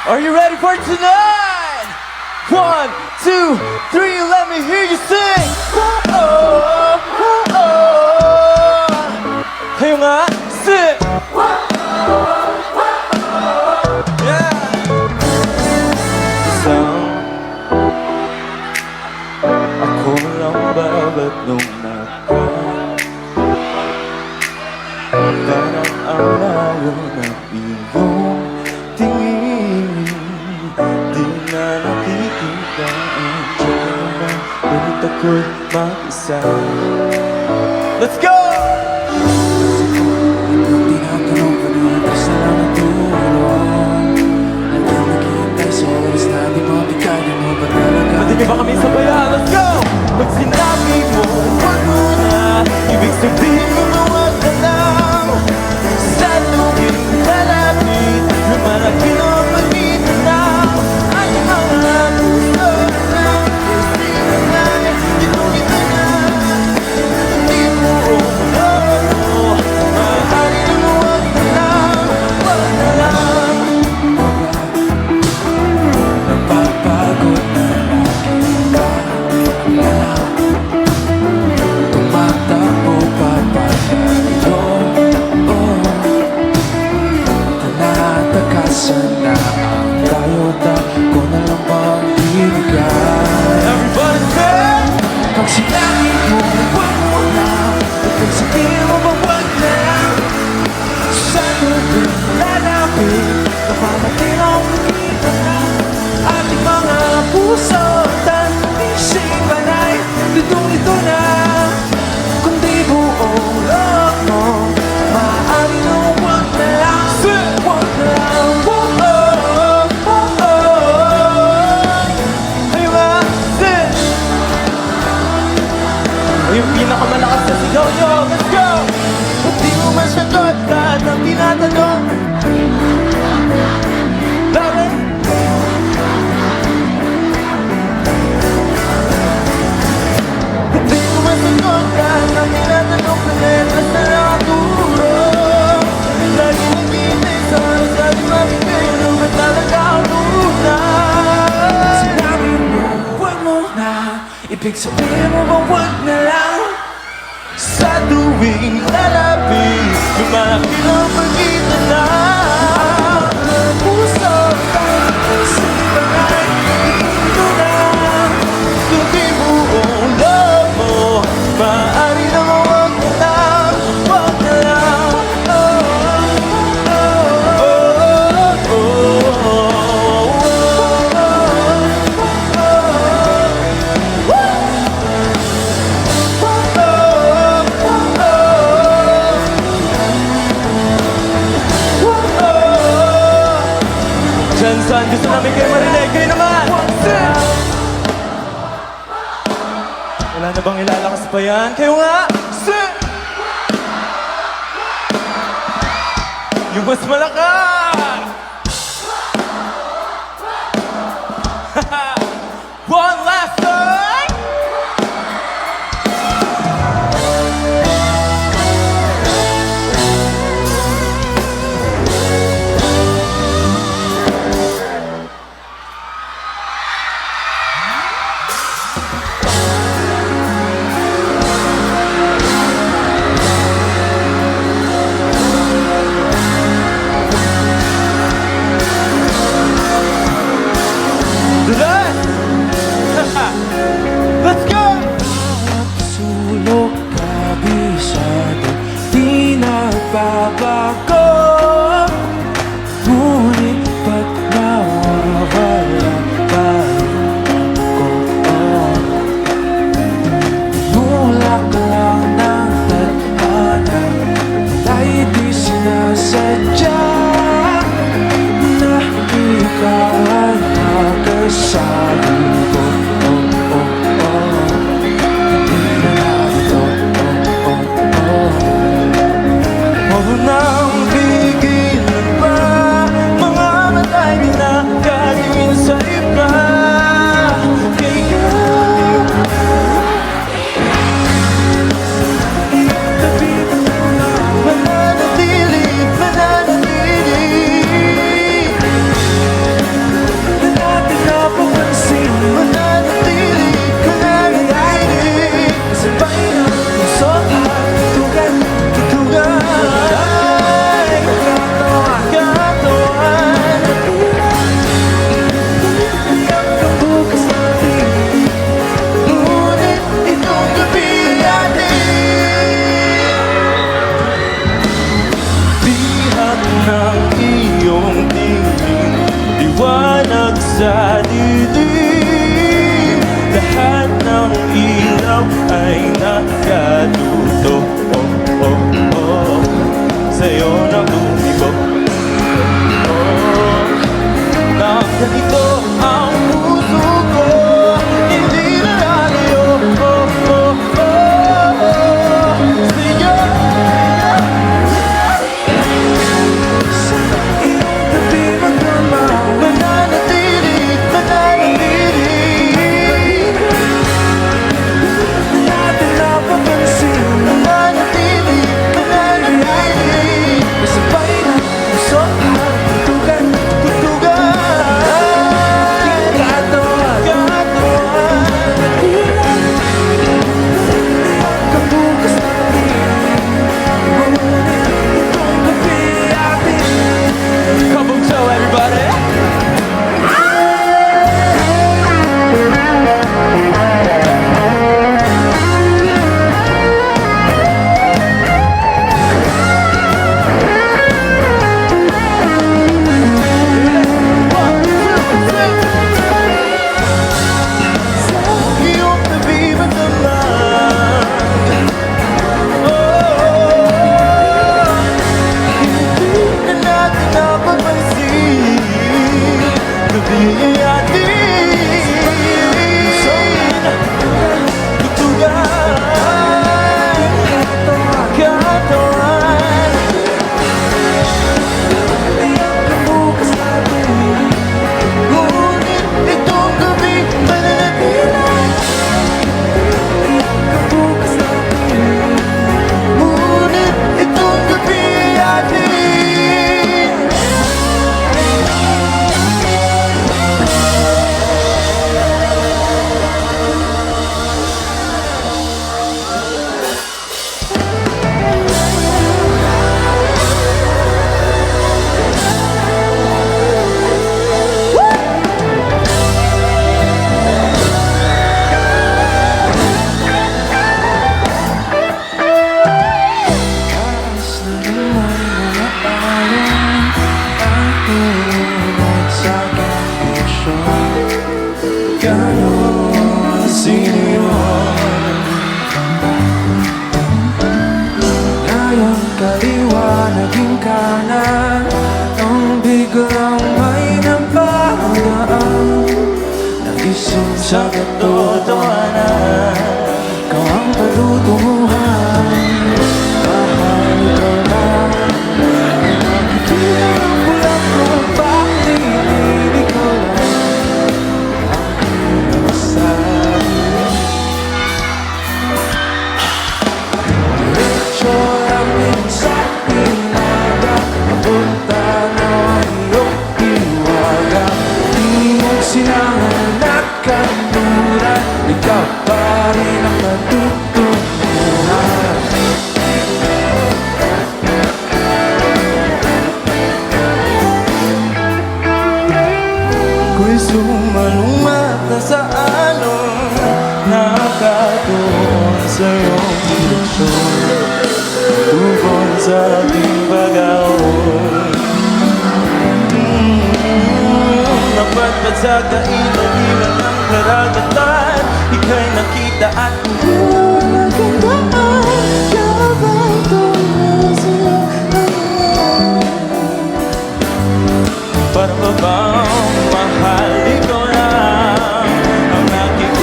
Are you ready for tonight? 1, 2, 3, let me hear you sing. Oh, oh, oh. Kayo nga, sing. Yeah. Isang ako lang babat nung parang ang layo ng iyong tingin. Di na nakikita ang tiyan na ganit ako'y mag-isa. Let's go! Tinatanong ko na atas na lang ang tulong. Hanggang naghihintay sa oras na di mabigay mo ba talaga? Pwede niyo ba kami sabayan? Let's go! Pag sinabi mo, wag mo na, ibig sabihin mo mawag ka lang. Sa tuwing lalapit, lumalaki o pag-ibig na. Ang mga puso na gusto na, ito na. Hindi mo ako, maaaring mo wag ka lang, wag ka lang. Napapagod na lagi ka na tumatakbo pa palayo. Tinatakasan na ang dayota ko na lang bang ibigay. Everybody say! Pag sinabi mo, huwag mo na, ipag sabihin mo ba huwag na lang. Sa lubing lalapit, napamating ang makita na ating mga puso at isipan ay ditong-ito na. Kundi buong loob mo, maaari na huwag na lang. Huwag na lang, huwag na lang. Kayo nga, sing! O yung pinakamalakas na sigaw nyo, let's go! Kung di mo masagot lahat ng tinatanong. Lauren! Kung di mo masagot lahat ng tinatanong, palitas na lang ang turo. Lagi naghihintay sa oras na di mabigay, ano ba talaga ang tunay? Sinabi mo, huwag mo na, ibig sabihin mo ba huwag na lang. Sa tuwing lalapit, lumalaki ang pagitan na. Ang puso at isipan ay dito na. Kundi buong loob mo, maaari na mawag na lang, wag na lang. Oh, oh, oh, oh, Dyan saan gusto namin kayo marinig, kayo naman! Wala na bang ilalakas pa yan? Kayo nga! Sing! Yung mas malakas! One last time! Let's go! Sulok kabisado, di nagbabago. Ngunit ba't nawawala pa rin ako? Nulak lang ng tadhana, ay di sinasadya na ikaw ang nakasama ko. Huwag mo nang pigilan pa, mga matay di na gagawin sa iba. Kaya mananatili, mananatili. ng iyong tingin, liwanag sa dilim. Lahat ng ilaw ay nagkatuto, oh, oh, oh. Sa'yo na lumibog, oh. Na ganito ang puso ko, hindi na lalayo, oh, oh, oh. Sa'yo mananatili, mananatili. Natin napapansin Mananatili, mananatili. Sabay na puso at tutugan Tutugan, Katawan katawan. Kabukas natin Ngunit itong gabi atin Kabog show, everybody. Iyong tabi magdamag, oh, hindi na natin napapansin. Gabi ay atin tutugan, katawan. Kabukas natin Ngunit itong gabi mananatili. Kabukas natin Ngunit itong gabi ay atin. Taas na naman mga alon Ang tulad sa kondisyon Ganon siniwan Ngayon kaliwa naging kanan Nung biglang may napadaan Nagising sa Katotohanan, Ikaw ang patutunguhan Mahal ko na Nakikita ang bulat ko Bakit hindi ko lang Ang pinasabi Diretso lang din sa ilaga Napunta na ang iyong iwaga Di mo sinangan at kanluran Ikaw pa rin ang natutunan ako'y sumalumata sa alon, nakatuon sa iyong direksyon, tugon sa ating pag-aon. Napatpat sa kailaliman ng karagatan, ika'y nakita at para ba bang mahal ikaw lang ang aking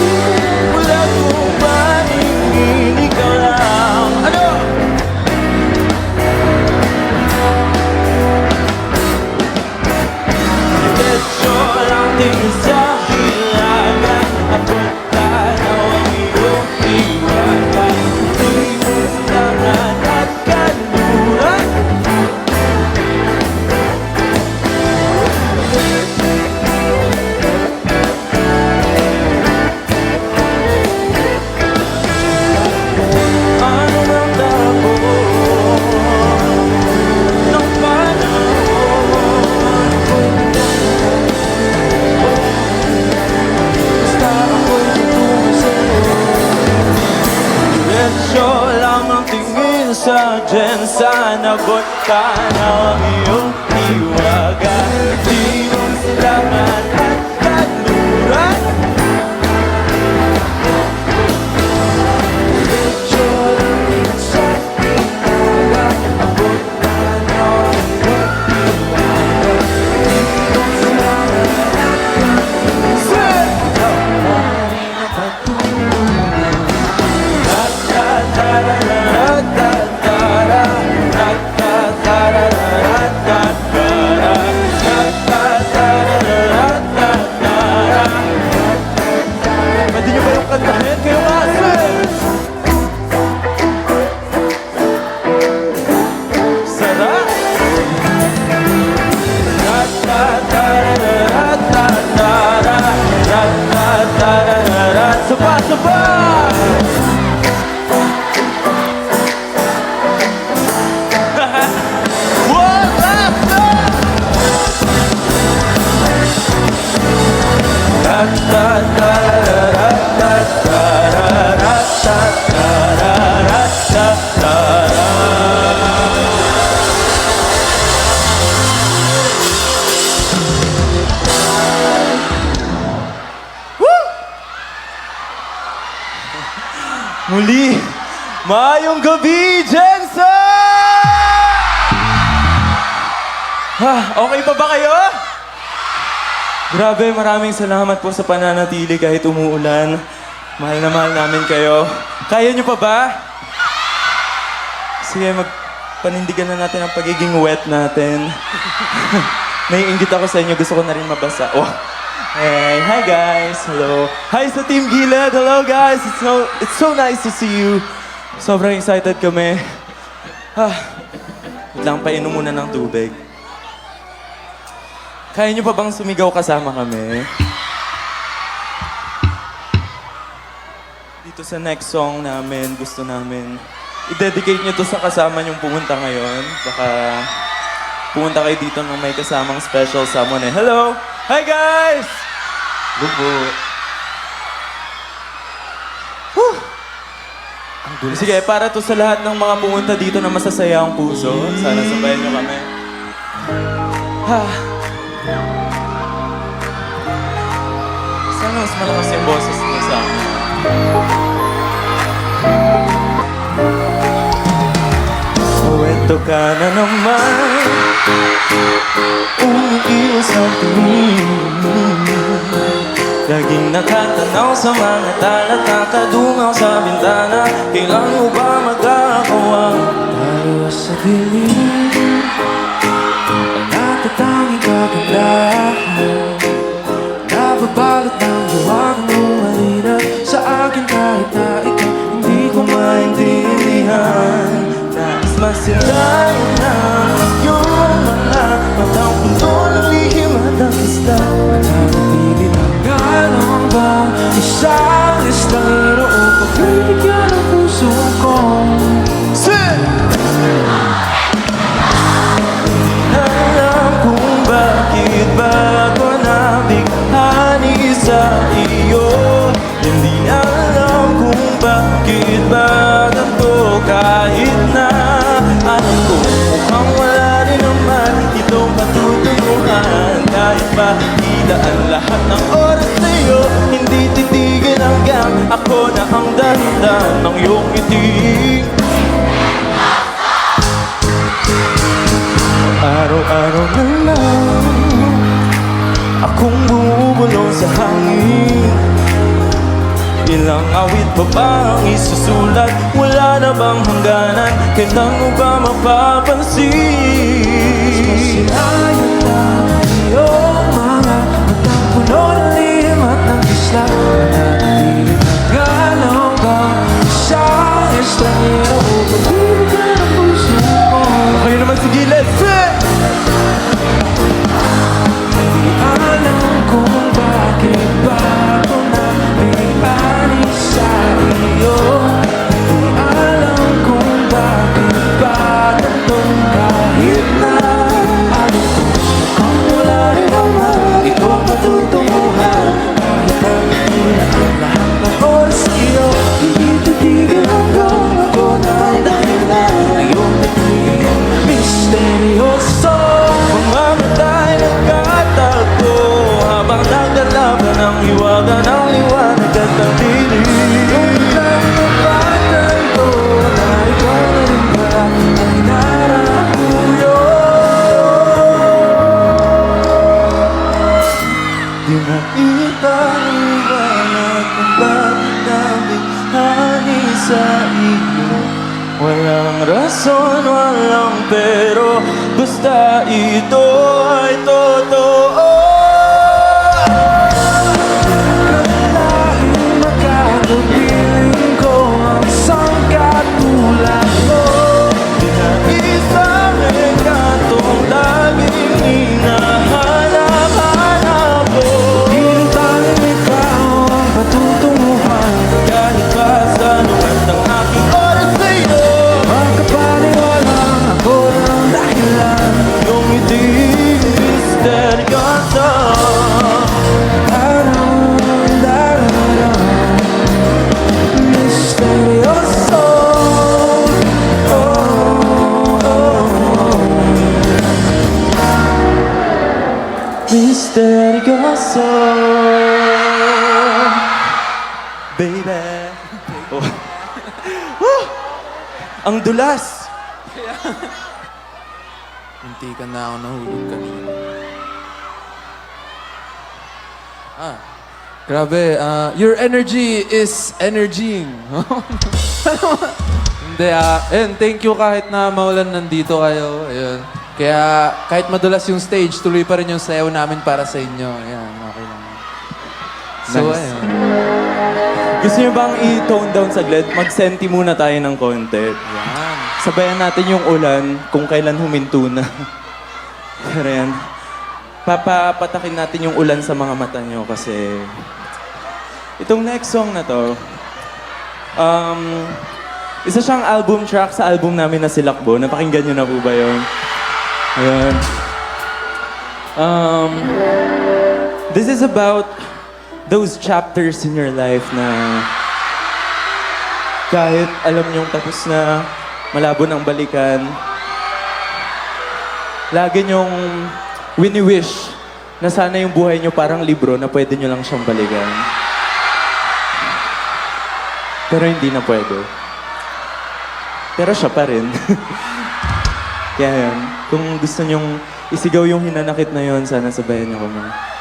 wala kong paningin, ikaw lang. Ano? Diretso lang tingin sa hilagan at pagtanaw ang iyong iwagan. Di mo sinangan at kanluran. Ano ang tapos ng panahon? Basta ako'y tutungo sa'yo Diretso lang ang tingin sa dyan, sana bot ka na ang iyong Muli, maayong gabi, Jensen! Ha, okay pa ba kayo? Grabe, maraming salamat po sa pananatili kahit umuulan. Mahal na mahal namin kayo. Kaya nyo pa ba? Sige, panindigan na natin ang pagiging wet natin. Naiinggit ako sa inyo, gusto ko na rin mabasa. Oh. Hey, hi guys, hello. Hi sa Team Gilad, hello guys. It's so nice to see you. Sobrang excited kami. Wait lang, painom muna ng tubig. Kaya nyo pa bang sumigaw kasama kami? Dito sa next song namin, gusto namin i-dedicate nyo to sa kasama nyong pumunta ngayon. Baka pumunta kayo dito nung may kasamang special someone eh. Hello! Hi guys! Hello po. Sige, para to sa lahat ng mga pumunta dito na masasaya ang puso. Sana sabayan nyo kami. Sana mas malakas yung boses nyo sa amin. Kwento ka na naman, umiiwas ang tingin. Laging nakatanaw sa mga talat, nakadungaw sa bintana. Kailan mo ba magkakawa? Dalawa sa dilim, ang natatanging kagandahan, nababalot ng luwag mo halina sa akin kahit na ikaw hindi ko maintindihan. Nais masilayan na yung mga matang puno ng lihim at ang isla. Nanatili ng galang ba isang estranghero upang bibigyan ang puso ko? Alam kung bakit ba ako nabighani sa iyo. Hindi alam kung bakit ba ganito kahit na alam ko mukhang wala rin naman itong patutunguhan. Kahit pa ilaan lahat ng oras sa'yo, hindi titigil hanggang ako na ang dahilan ng iyong ngiti. Araw-araw na lang akong bumubulong sa hangin. Ilang awit pa ba ang isusulat? Wala na bang hangganan? Kailan mo ba mapapansin? Masilayan na iyong mga matang puno ng lihim at ng isla. Nanatili ng galang ba isang estranghero upang bibigyan ang puso ko? Kayo naman si Gilad. Di alam kung bakit ba ako nabighani sa iyo. Di alam kung bakit ba ganito kahit na alam ko mukhang wala rin naman itong patutunguhan. Kahit na ilan ang lahat ng oras sa iyo, hindi titigil hanggang ako na ang dahilan ng iyong bituin. Misteryoso, Mamamatay nagkatagpo habang naglalaban ang hiwaga ng liwanag at ang dilim. yung ilang napatan ko na ikaw na rin ba ang hinarap ko Di makita ang liwanag kung bakit nabighani sa iyo. Walang rason, walang pero, basta ito ay totoo. Kahit magkakapiling ko ang isang katulad mo. Isang engkantong laging hinahanap-hanap ko. Di rin tanging ikaw ang patutunguhan. Kahit pa sa lugar ng aking oras sa'yo, Magkapaniwala ako ng dahilan. yung ngiti misteryoso. Misteryoso. Misteryoso. Baby. Oh. Ang dulas. Munti ka na ako nahulog kanina. Grabe, your energy is energying. Hindi, ayun, thank you kahit na maulan nandito kayo. Ayun. Kaya kahit madulas yung stage, tuloy pa rin yung sayaw namin para sa inyo. Ayan, okay lang. So, Nice. ayun. Gusto niyo bang i-tone down saglit? Mag-senti muna tayo ng konti. Yan. Sabayan natin yung ulan kung kailan huminto na. Pero yan, papapatakin natin yung ulan sa mga mata nyo kasi itong next song na to, isa siyang album track sa album namin na Silakbo. Napakinggan nyo na po ba yun? Ayan. This is about those chapters in your life na kahit alam nyong tapos na, malabo ng balikan, lagi nyong wini-wish na sana yung buhay nyo parang libro na pwede nyo lang siyang balikan. Pero hindi na pwede. Pero siya pa rin. Kaya yan, kung gusto nyong isigaw yung hinanakit na yon, sana sabayan nyo kami.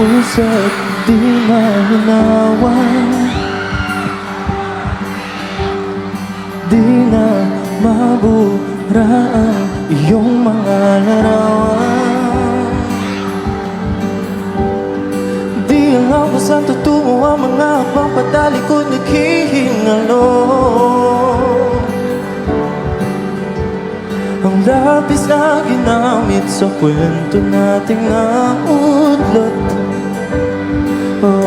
Usap, di mahinawan, di na mabura ang iyong mga larawan. Di alam kung saan tutungo ang mga pagpapatali ko naghihingalo. Ang lapis na ginamit sa kwento nating naudlot. Bawat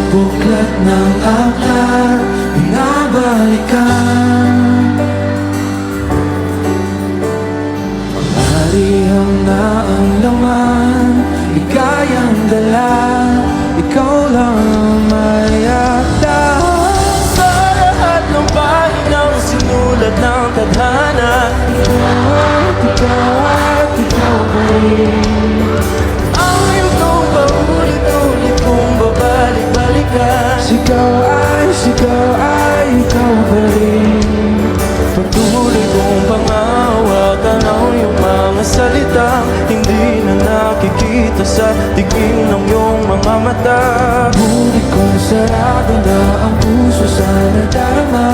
buklat ng aklat binabalikan. Marihang na ang laman, ligayang dala, ikaw lang ang mayata. Sa lahat ng pahinang sinulat ng tadhana, ikaw at ikaw pa rin. Ang iyong paulit-ulit kong babalik-balikan. Sigaw ay ikaw pa rin. Patuloy kong pangawakan ang iyong mga salita. Hindi na nakikita sa tingin ng iyong mga mata. Ngunit kung sarado na ang puso sa nadarama,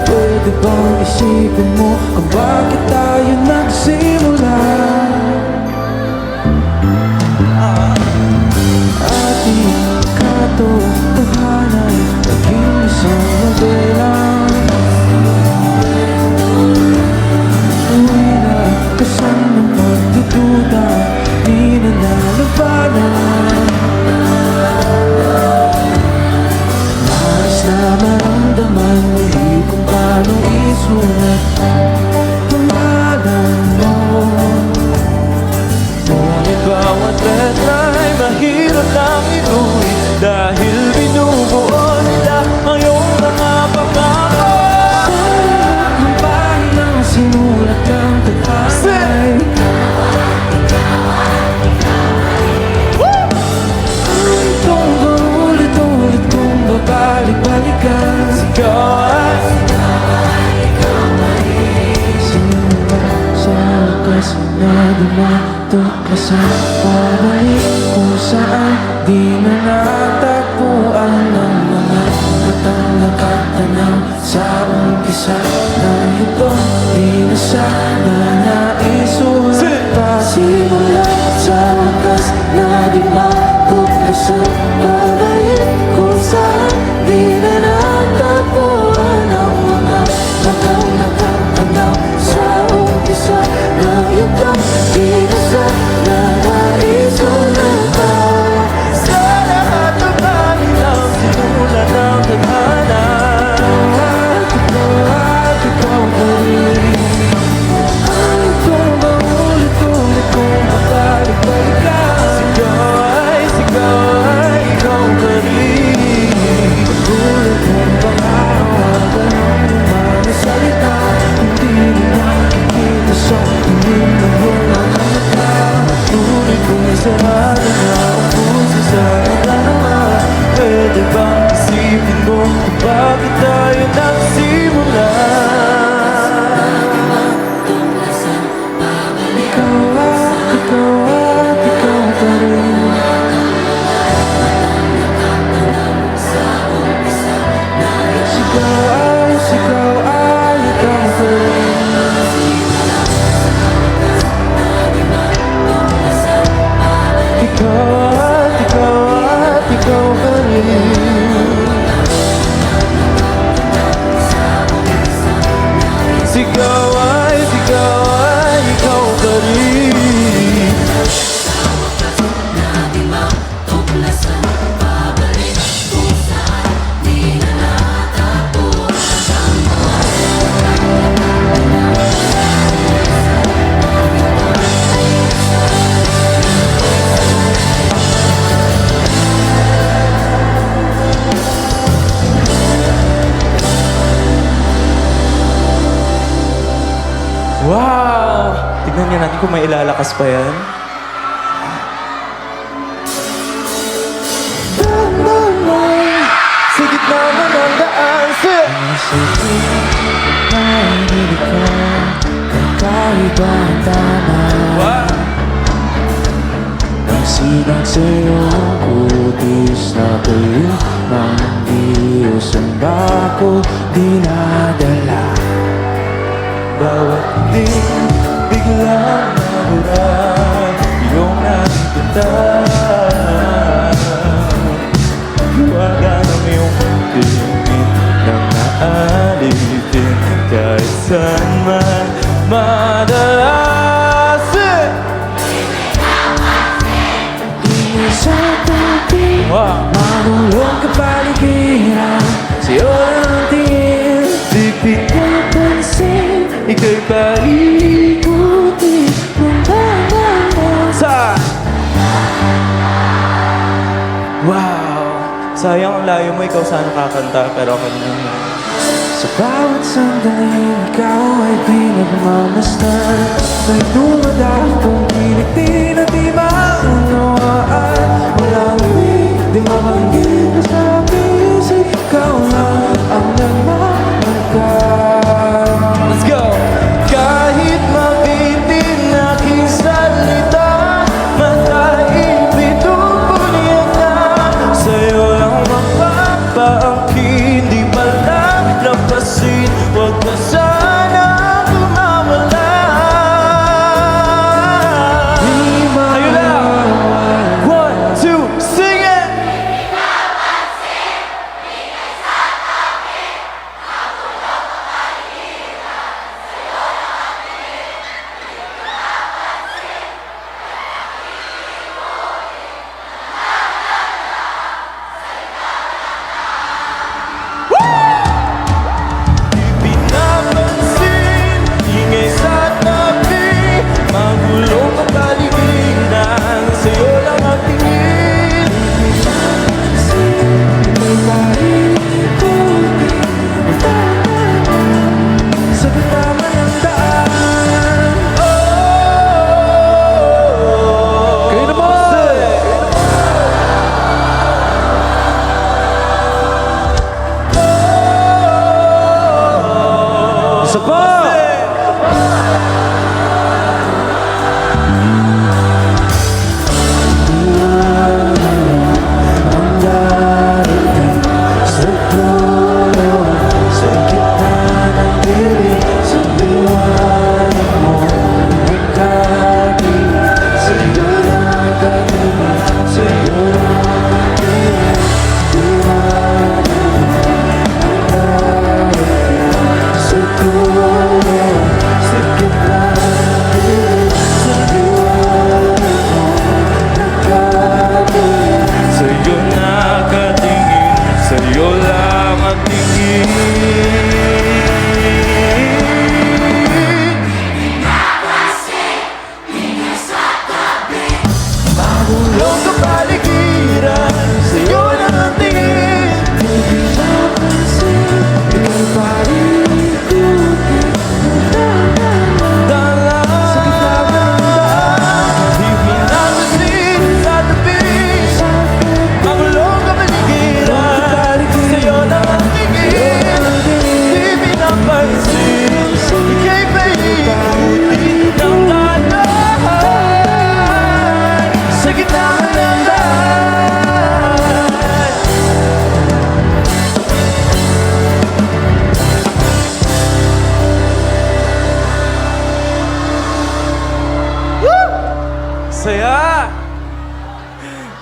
pwede bang isipin mo kung bakit tayo nagsimula? Ating katotohanan, naging isang nobela. Uwi na kasama magdududa, di na nalabanan. Maras na maramdaman muli kung paano isulat pangalan mo. Ngunit bawat letra'y mahirap lang inuwi dahil binubuo nila ang iyong mga pangako. Ang pahinang sinulat ng taglay. Itong paulit-ulit kong babalik-balikan. Ikaw ay Simula sa wakas na dumatuklasan, pabalik kung saan di na natagpuan ng mga matang nakatanaw sa umpisa na ito. Di na sana naisulat pa. Simula sa wakas na di matuklasan, pabalik kung saan di na natagpuan ng mga matang nakatanaw sa umpisa na ito. Di na sana naisulat pa. bang isipin mo kung bakit tayo nagsimula? Ikaw at ikaw pa rin. Sigaw ay ikaw pa rin. Ikaw at ikaw pa rin. Sigaw ay ikaw pa rin. Wow! Tignan nga natin kung may ilalakas pa yan. Sa gitna mo ng daan, sir. Nainig ka, kakaiba ang tama. Wow! Ang sigang sa'yo, kutis na tuyo ng Diyos ang bako dinadala. Bawat din biglang nabura iyong nakikita. Huwagan ang iyong tingin nang naalitin kahit saan man madalas. Ingay sa tabi, Wow! mahulog ka paligiran. Sa'yo lang ang tingin, di pinapansin. Ika'y Paikuti ng damdamin. Saan? Wow! Sayang ang layo mo, ikaw sana kakanta, pero ako naman. Sa bawat sandali, ikaw ay pinagmamasdan. May dumadakong piliktin at di maunawaan. Walang ibig, di mabanggit na sa aking ikaw lang ang nagmamagkan. Let's go! Kahit mabitin aking salita, mataibig tumuliyak na. Sa'yo lang mapapaangkin, di pala lampasin. Huwag na sana kumawala. Ayun lang! 1, 2, sing it! Pinapansin, ingay sa tabi, magulong ang paligiran. Sa'yo lang ang tingin. May paikuti ng damdamin. Sa gitna ng daan. Kayo naman! Isa pa! Ang darating sa dulo, sa gitna ng dilim, sa liwanag mo, nagkakita. Sa'yo lang ang dating, sa'yo lang ang dating, liwanag mo, ang darating sa dulo.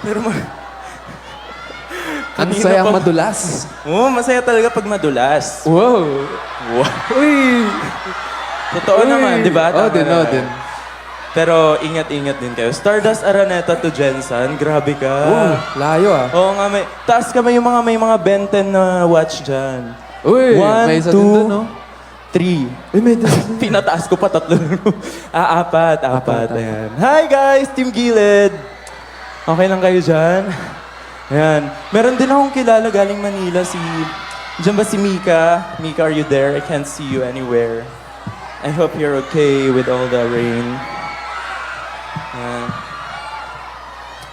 Pero Ang Kanina sayang pa- madulas. masaya talaga pag madulas. Wow. Wow. Uy! Totoo naman, di ba? Oh, Tama din, oh, naman. din. Pero ingat-ingat din kayo. Stardust Araneta to Jensen, grabe ka. Layo ah. Oo nga, taas ka may mga Ben 10 na watch dyan. Uy, 1, may isa din 2, dun, no? 3. Uy, may dun. Pinataas ko pa 3. Apat. Apat. Ayan. Hi guys, Team Gilid. Okay lang kayo dyan? Ayan. Meron din akong kilala galing Manila, Diyan ba si Mika? Mika, are you there? I can't see you anywhere. I hope you're okay with all the rain. Ayan.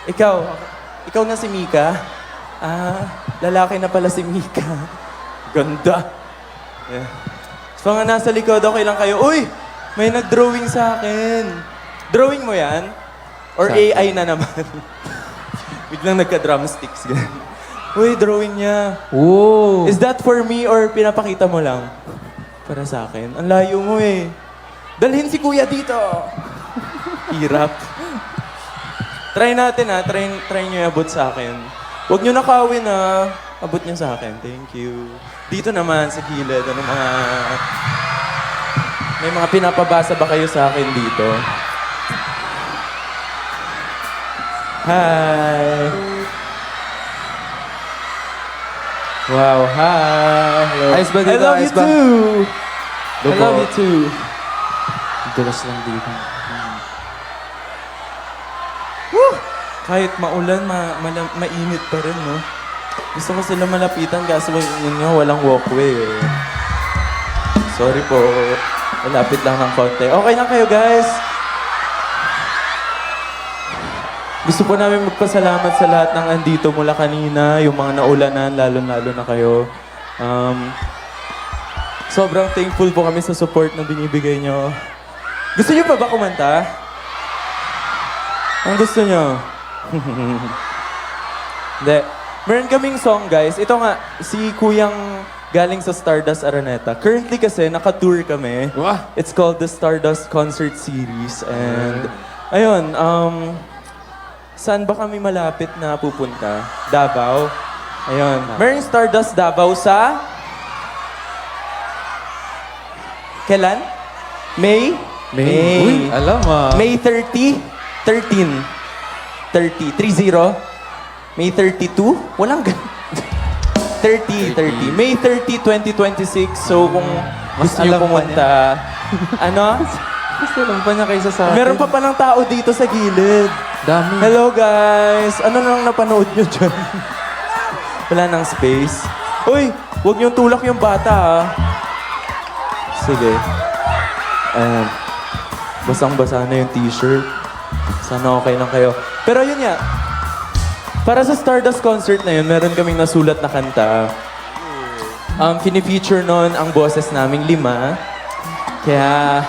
Ikaw na si Mika? Lalaki na pala si Mika. Ganda. Yeah. So nga nasa likod, okay lang kayo. Uy! May nag-drawing sa akin. Drawing mo yan? Or Sa akin. AI na naman? Biglang nagka-drumsticks. Uy, drawing niya. Oh. Is that for me or pinapakita mo lang? Para sa akin. Ang layo mo eh. Dalhin si kuya dito. Hirap. Try natin try nyo abot sa akin. Huwag nyo nakawin abot nyo sa akin. Thank you. Dito naman sa gilid, may mga pinapabasa ba kayo sa akin dito? Hi! Wow, hi! Hello. Ayos ba dito? I love you Ayos ba? too! I Lobo. love you too. Dulas lang dito. Kahit maulan, mainit pa rin, no? Gusto ko sila malapitan kaso yun nga, walang walkway eh. Sorry po. Malapit lang ng konti. Okay lang kayo, guys. Gusto po namin magpasalamat sa lahat ng andito mula kanina, yung mga naulanan, lalo-lalo na kayo. Sobrang thankful po kami sa support na binibigay nyo. Gusto nyo pa ba kumanta? Ang gusto nyo? Hindi. Meron kaming song, guys. Ito nga, si Kuyang galing sa Stardust Araneta. Currently kasi, naka-tour kami. Wah! It's called the Stardust Concert Series. And, ayun, saan ba kami malapit na pupunta? Davao. Ayun. Meron Stardust Davao sa... Kailan? May? Uy, alam ah. May 30? 13. 30. 30? May 32? Walang ganun. 30. May 30, 2026. So, kung gusto niyo alam pa pumunta... ano? Gusto lang pa niya kaysa sa akin. Meron pa palang tao dito sa gilid. Dami. Hello, guys! Ano nang napanood nyo dyan? Wala nang space. Uy! Huwag niyong tulak yung bata, ha? Sige. Ayan. Basang-basa na yung t-shirt. Sana okay lang kayo. Pero yun nga. Para sa Stardust concert na yun, meron kaming nasulat na kanta. Fini-feature nun ang boses naming 5. Kaya...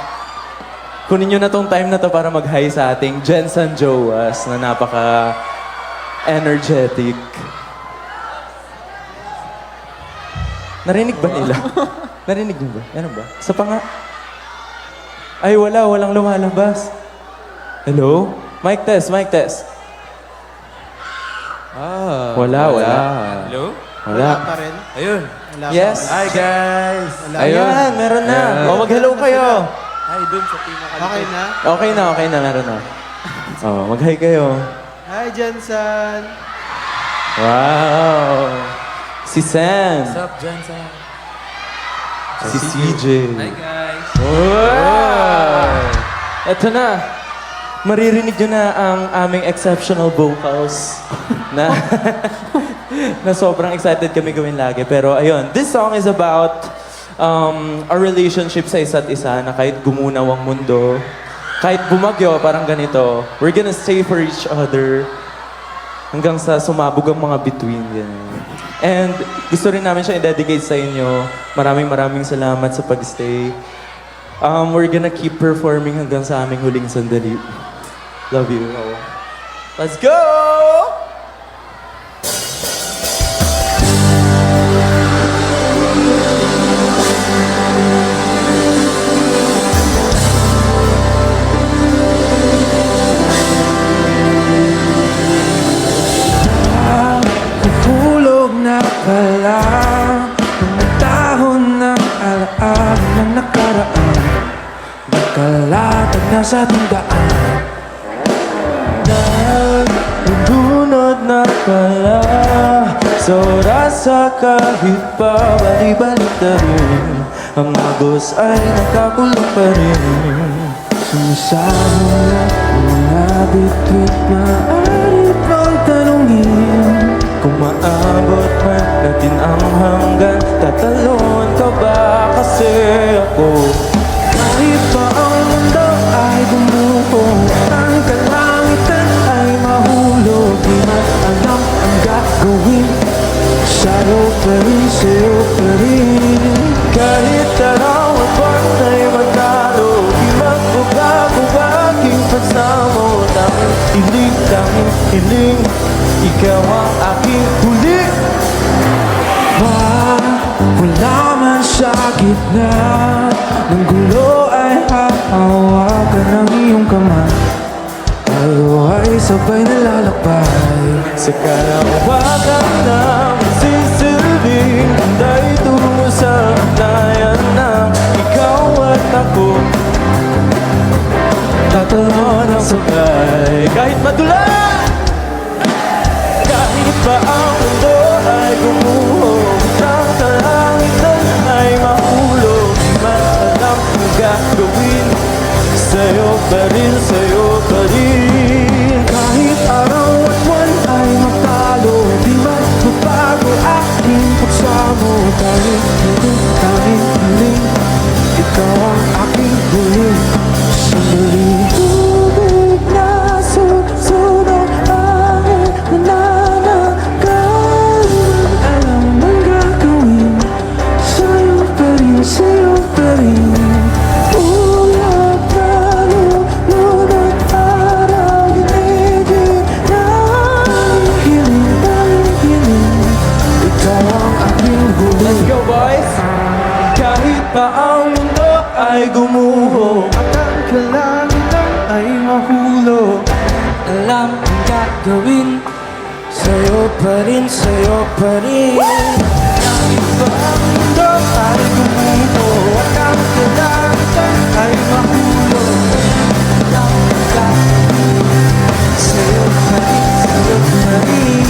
kunin nyo na tong time na to para mag-hi sa ating Jensen Joas na napaka-energetic. Narinig ba nila? Narinig nyo ba? Meron ba? Isa pa nga. Ay, walang lumalabas. Hello? Mic test. Wala. Hello? Wala. pa rin. Ayun. Yes? Hi guys. Ayan, meron na. O, mag-hello kayo. Hi, dun sa pinaka. Okay na? Okay na, meron na. Oh, mag-hi kayo. Hi, Jensen! Wow! Si Sam. What's up, Jensen? Si CJ. Hi guys. Wow! Eto na. Maririnig nyo na ang aming exceptional vocals na na sobrang excited kami gawin lagi. Pero ayun, this song is about our relationship sa isa't isa na kahit gumunaw ang mundo, kahit bumagyo, parang ganito, we're gonna stay for each other hanggang sa sumabog ang mga bituin. Ganyan. And gusto rin namin siya i-dedicate sa inyo. Maraming salamat sa pag-stay. We're gonna keep performing hanggang sa aming huling sandali. Love you. Let's go! sa ating daan. Nagdunod na pala sa oras sa kahit pa balik-balik na rin. Ang agos ay nakakulong pa rin. Sumasama na mga bituit, maaari pang tanungin. Kung maabot man natin ang hanggan, tatalon ka ba kasi ako? Kahit pa ang mundo ay gumuho, ang kalangitan ay mahulog, di man alam ang gagawin. Sa'yo pa rin, sa'yo pa rin. Kahit araw at buwan ay magkano, di magbabago aking pagsamo. Tanging hiling, tanging hiling, ikaw ang aking huli. Wala man sa gitna ng gulo ay hahawakan ng iyong kamay. Tayo ay sabay nalalakbay. Sa kalawakan ng sisilbing tayo tungo sa layan na ikaw at ako. Tatalon ang sabay kahit madulas, kahit pa ang mundo ay gumuho, ang kalangitan ay mahulog. Di man alam ang gagawin, sa'yo pa rin, sa'yo pa rin. Kahit araw at buwan ay magtalo, di man magbago aking pagsamo. Tanging hiling, tanging hiling, ikaw ang aking huling sandali. Tubig na susunod, hangin nanananggal. Alam ang gagawin, sa'yo pa rin, sa'yo pa rin. Ulap na lunod araw, hinigit na hiling, tanging hiling, ikaw ang aking huling. Let's go boys! Kahit pa ang mundo ay gumuho, At ang kalangitan ay mahulog, alam ang gagawin. Sa'yo pa rin, sa'yo pa rin. Kahit pa ang mundo ay gumuho, at ang kalangitan ay mahulog, alam ang gagawin. Sa'yo pa rin, sa'yo pa rin.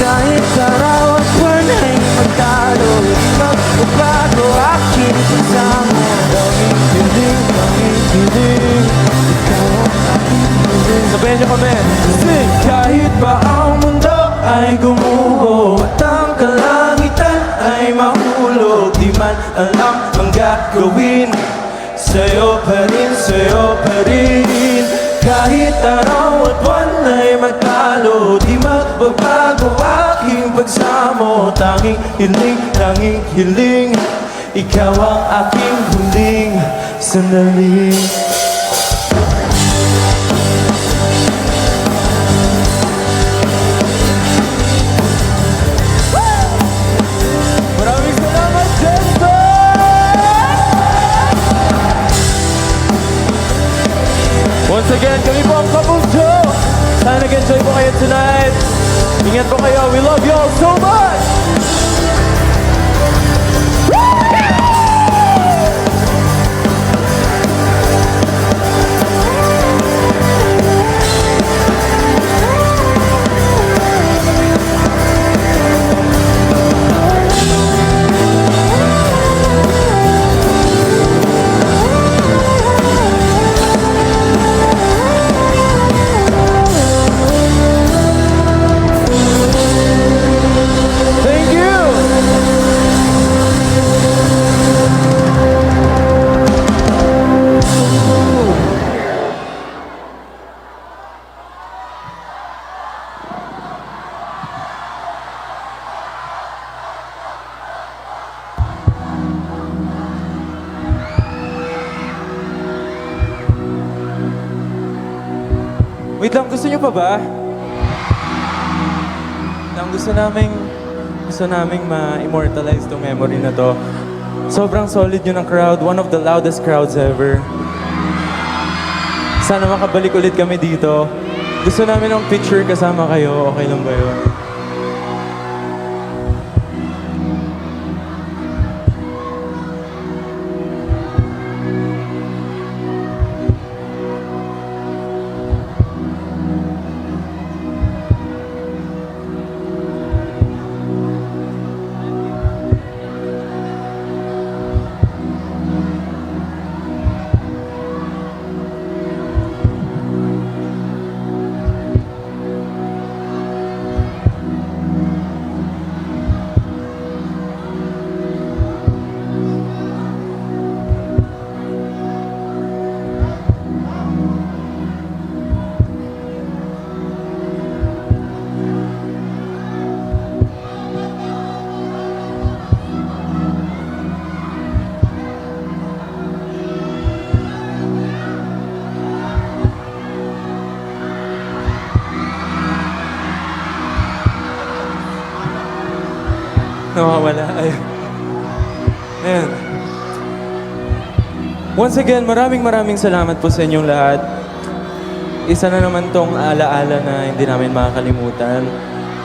Kahit araw at buwan ay magtalo, di magbabago aking pagsamo. tanging hiling, tanging hiling, Ikaw ang aking huling. sabihin niyo kami, sing! Kahit pa ang mundo ay gumuho, at ang kalangitan ay mahulog, di man alam ang gagawin, sa'yo pa rin, sa'yo pa rin. Kahit araw at buwan ay magtalo, di magbabago aking pagsamo. Tanging hiling, ikaw ang aking huling sandali. Maraming salamat, Jensen! Once again, kami po ang Kabugjo. Sana nag-enjoy po kayo tonight. Ingat po kayo. We love you all so much! Thank you! Wait lang, gusto niyo pa ba? Gusto naming ma-immortalize tong memory na to. Sobrang solid yun ng crowd. One of the loudest crowds ever. Sana makabalik ulit kami dito. Gusto namin ng picture kasama kayo. Okay lang ba yun? nawawala. Ayun. Ayun. Once again, maraming salamat po sa inyong lahat. Isa na naman tong alaala na hindi namin makakalimutan.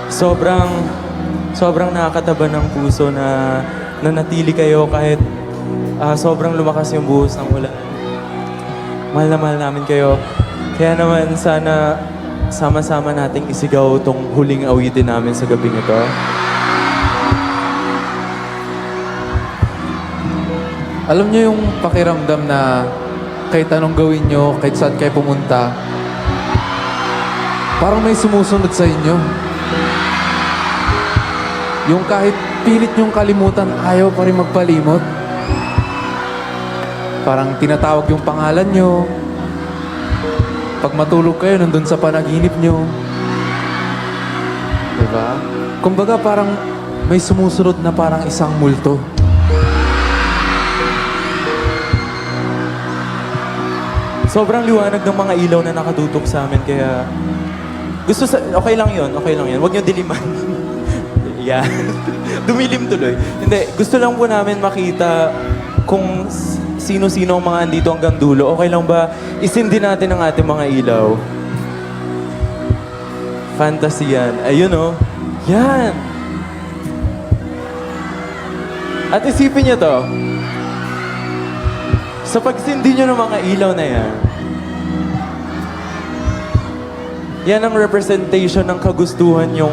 Sobrang nakakataba ng puso na nanatili kayo kahit sobrang lumakas yung buhos ng ulan. Mahal na mahal namin kayo. Kaya naman sana sama-sama nating isigaw tong huling awitin namin sa gabing ito. Alam niyo yung pakiramdam na kahit anong gawin nyo, kahit saan kayo pumunta, parang may sumusunod sa inyo. Yung kahit pilit nyong kalimutan, ayaw pa rin magpalimot. Parang tinatawag yung pangalan nyo. Pag matulog kayo, nandun sa panaginip nyo. Diba? Kumbaga parang may sumusunod na parang isang multo. Sobrang liwanag ng mga ilaw na nakatutok sa amin, kaya okay lang yun. Huwag niyo diliman. Yan. Dumilim tuloy. Hindi, gusto lang po namin makita kung sino-sino ang mga andito hanggang dulo. Okay lang ba isindi natin ang ating mga ilaw? Fantasy yan. Ayun oh. Yan. At isipin niyo to. Sa pagsindi nyo ng mga ilaw na yan, yan ang representation ng kagustuhan yung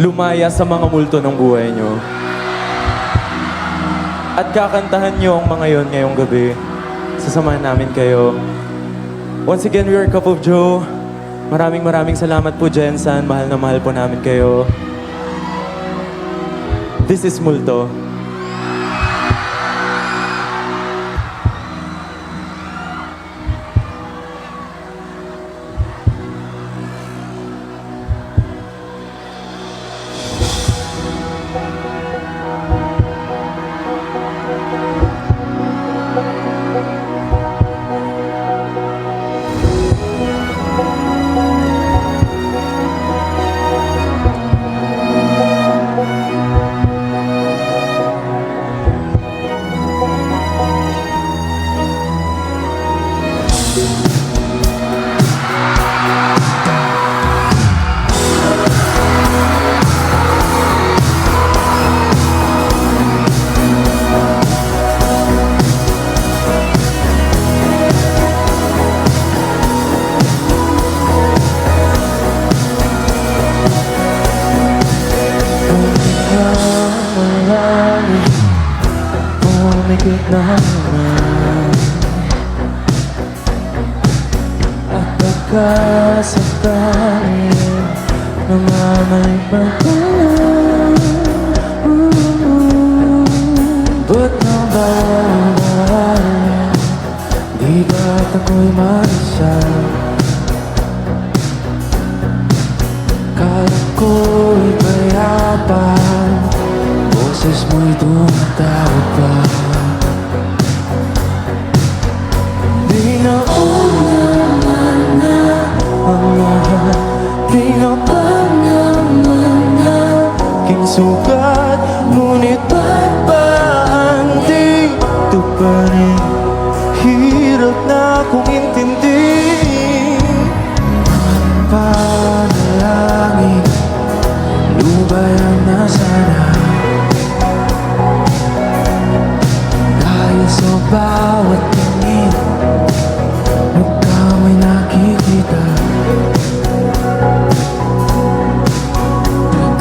lumaya sa mga multo ng buhay nyo. At kakantahan nyo ang mga yon ngayong gabi. Sasamahan namin kayo. Once again, we are Cup of Joe. Maraming salamat po, Jensan. Mahal na mahal po namin kayo. This is Multo. Pumikit na naman at pagkasakali namamalipan ka lang. Ba't na ba di ba't ako'y mag-isa? Kala ko'y payapan, boses mo'y tumatawag pa. Di na naman na ang lahat, di na pa naman na aking sugat, ngunit ba't ba andito pa rin? Hirap na kong intindihin. Ang panalangin, lubayan na sana. Dahil sa bawat tingin, mukha may nakikita.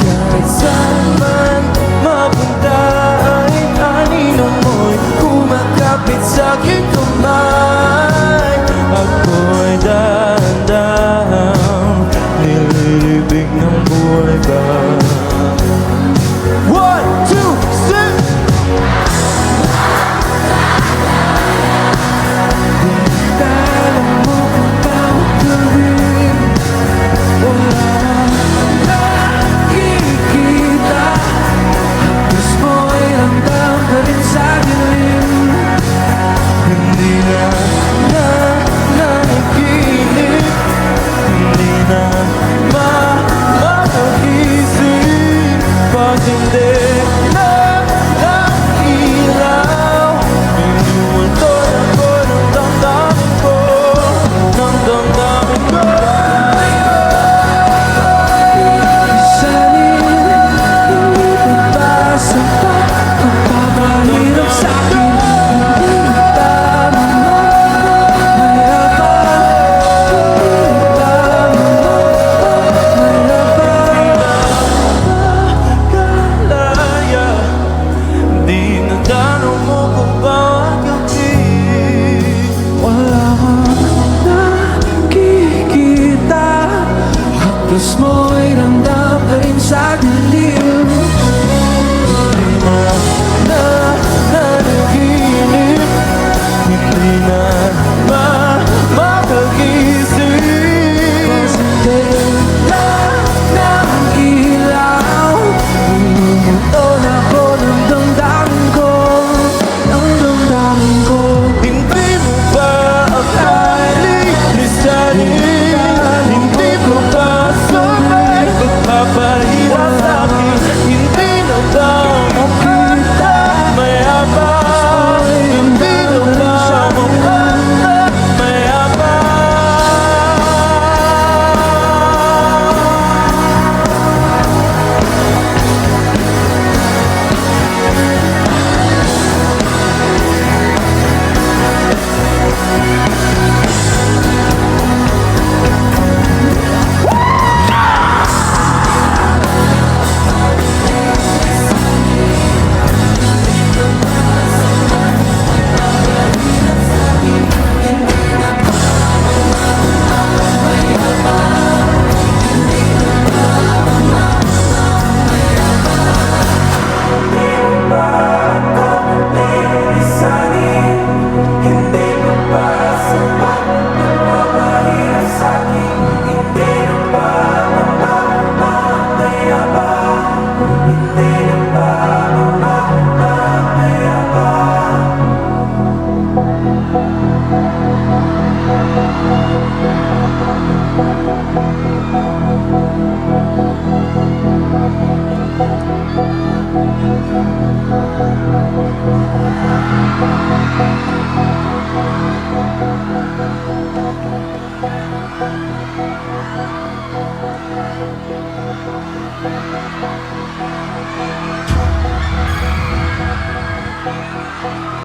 Kahit saan man mapunta ay anino mo'y kumakapit sa aking kamay. Ako'y dahan-dahang nililibig ng buhay ba. 1, 2, 3!